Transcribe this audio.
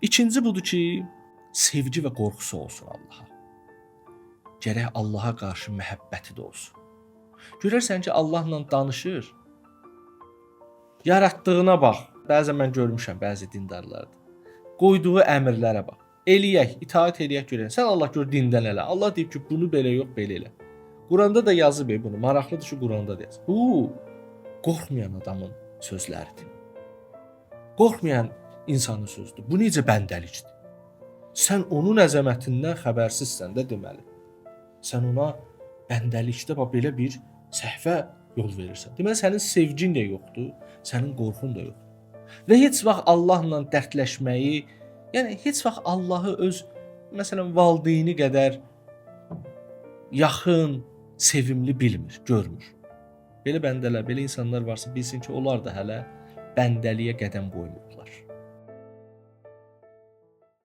İkinci budur ki, sevgi və qorxusu olsun Allaha. Gərək Allaha qarşı məhəbbəti də olsun. Görərsən ki, Allahla danışır. Yaratdığına bax. Bəzən mən görmüşəm bəzi dindarlarda. Qoyduğu əmrlərə bax. Eləyək, itaat eləyək görək. Sən Allah gör dindən elə. Allah deyib ki, bunu belə yox, belə elə. Quranda da yazıb bunu. Maraqlıdır ki, Quranda da yazıb. Bu qorxmayan adamın sözləridir. Qorxmayan insanın sözüdür. Bu necə bəndəlikdir? Sən onun əzəmətindən xəbərsizsən də deməli. Sən ona bəndəlikdə bax belə bir səhvə yol verirsən. Deməli sənin sevgin də yoxdur, sənin qorxun da yoxdur. Və heç vaxt Allahla dərdləşməyi, yəni heç vaxt Allahı öz məsələn valideyni qədər yaxın, sevimli bilmir, görmür. Belə bəndələr, belə insanlar varsa bilsin ki, onlar da hələ bəndəliyə qədəm qoymur.